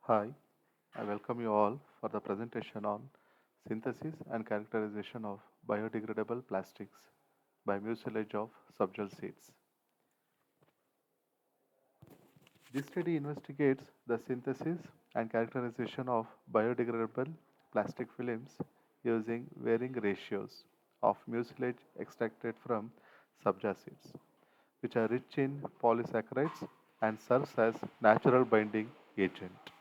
Hi, I welcome you all for the presentation on synthesis and characterization of biodegradable plastics by mucilage of subgel seeds. This study investigates the synthesis and characterization of biodegradable plastic films using varying ratios of mucilage extracted from subgel seeds, which are rich in polysaccharides and serves as natural binding agent.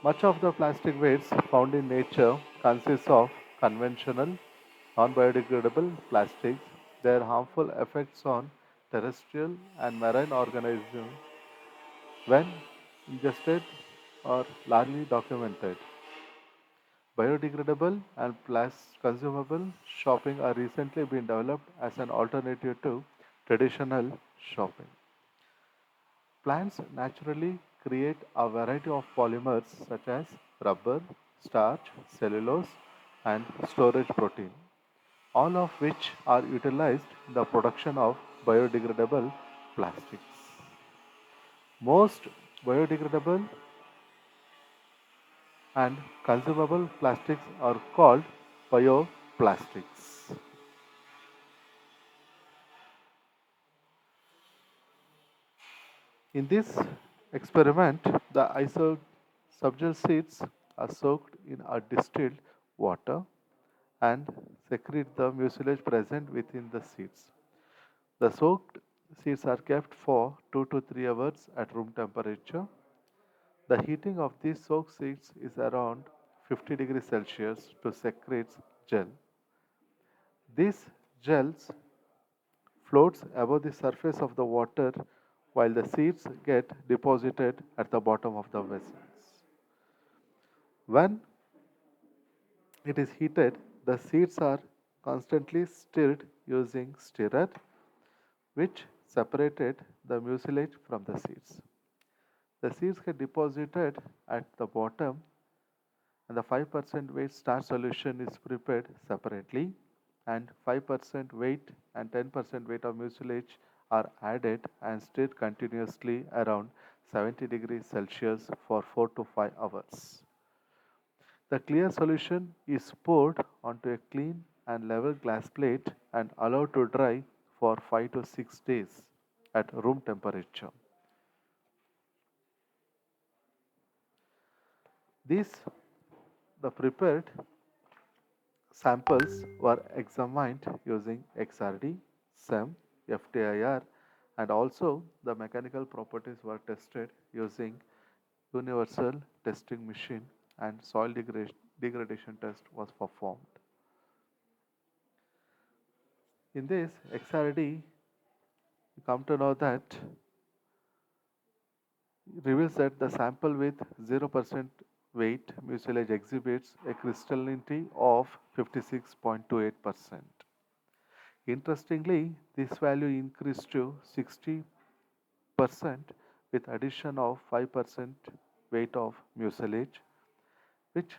Much of the plastic waste found in nature consists of conventional, non-biodegradable plastics. Their harmful effects on terrestrial and marine organisms, when ingested, are largely documented. Biodegradable and consumable shopping are recently being developed as an alternative to traditional shopping. Plants naturally create a variety of polymers such as rubber, starch, cellulose, and storage protein, all of which are utilized in the production of biodegradable plastics. Most biodegradable and consumable plastics are called bioplastics. In this experiment, the subgel seeds are soaked in a distilled water and secrete the mucilage present within the seeds. The soaked seeds are kept for 2 to 3 hours at room temperature. The heating of these soaked seeds is around 50 degrees Celsius to secrete gel. These gels floats above the surface of the water while the seeds get deposited at the bottom of the vessels. When it is heated, the seeds are constantly stirred using stirrer, which separated the mucilage from the seeds. The seeds get deposited at the bottom and the 5% weight starch solution is prepared separately and 5% weight and 10% weight of mucilage are added and stirred continuously around 70 degrees Celsius for 4 to 5 hours. The clear solution is poured onto a clean and level glass plate and allowed to dry for 5 to 6 days at room temperature. These the prepared samples were examined using XRD, SEM, FTIR, and also the mechanical properties were tested using universal testing machine and soil degradation test was performed. In this XRD, we come to know that reveals that the sample with 0% weight mucilage exhibits a crystallinity of 56.28%. Interestingly, this value increased to 60% with addition of 5% weight of mucilage, which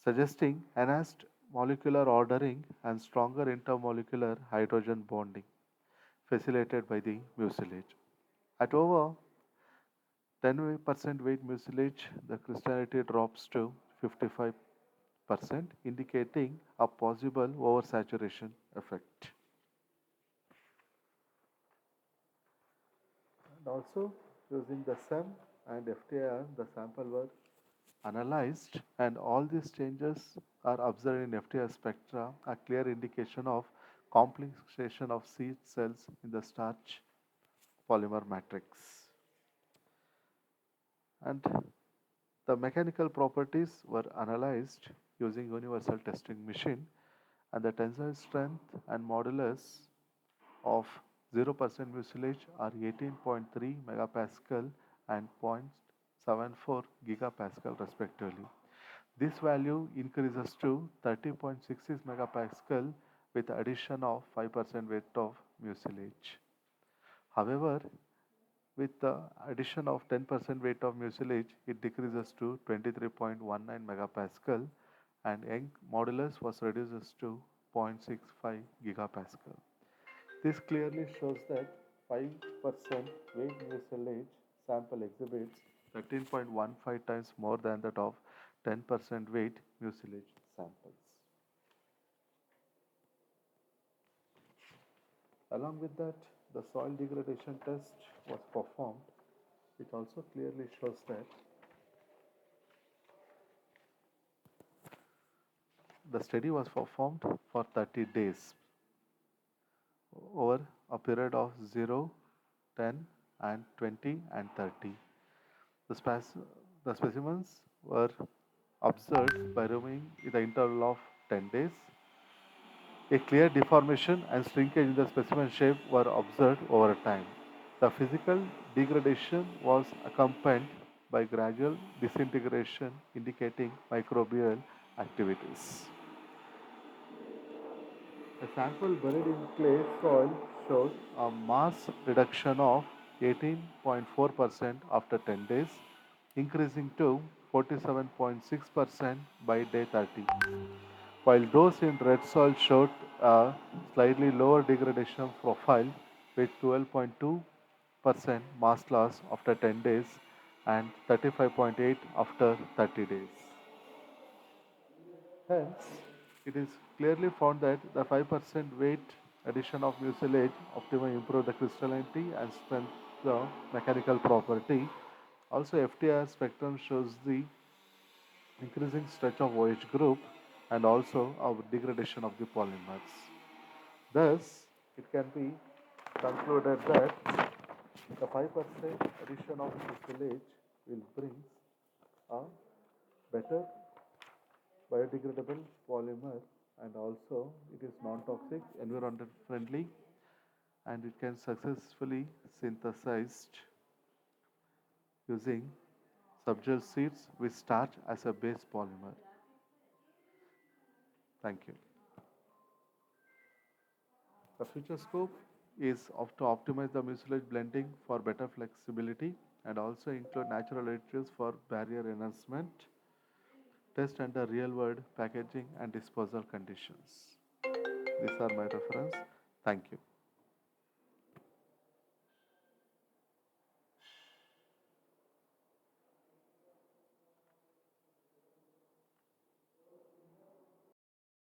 suggesting enhanced molecular ordering and stronger intermolecular hydrogen bonding facilitated by the mucilage. At over 10% weight mucilage, the crystallinity drops to 55%, indicating a possible oversaturation effect. And also, using the SEM and FTIR, the sample were analyzed, and all these changes are observed in FTIR spectra, a clear indication of complexation of seed cells in the starch polymer matrix. And the mechanical properties were analyzed using universal testing machine, and the tensile strength and modulus of 0% mucilage are 18.3 megapascal and 0.74 gigapascal respectively. This value increases to 30.66 megapascal with the addition of 5% weight of mucilage. However, with the addition of 10% weight of mucilage, it decreases to 23.19 megapascal and Young modulus was reduced to 0.65 gigapascal. This clearly shows that 5% weight mucilage sample exhibits 13.15 times more than that of 10% weight mucilage samples. Along with that, the soil degradation test was performed. It also clearly shows that the study was performed for 30 days over a period of 0, 10, and 20 and 30. The, the specimens were observed by removing in the interval of 10 days. A clear deformation and shrinkage in the specimen shape were observed over time. The physical degradation was accompanied by gradual disintegration indicating microbial activities. A sample buried in clay soil showed a mass reduction of 18.4% after 10 days, increasing to 47.6% by day 30, while those in red soil showed a slightly lower degradation profile with 12.2% mass loss after 10 days and 35.8 after 30 days. Hence, it is clearly found that the 5% weight addition of mucilage optimally improve the crystallinity and strength the mechanical property. Also, FTIR spectrum shows the increasing stretch of OH group and also of degradation of the polymers. Thus, it can be concluded that the 5% addition of mucilage will bring a better biodegradable polymer, and also it is non-toxic, environment friendly, and it can successfully synthesized using subgel seeds with starch as a base polymer. Thank you. The future scope is to optimize the mucilage blending for better flexibility and also include natural additives for barrier enhancement, test under real world packaging and disposal conditions. These are my reference. Thank you.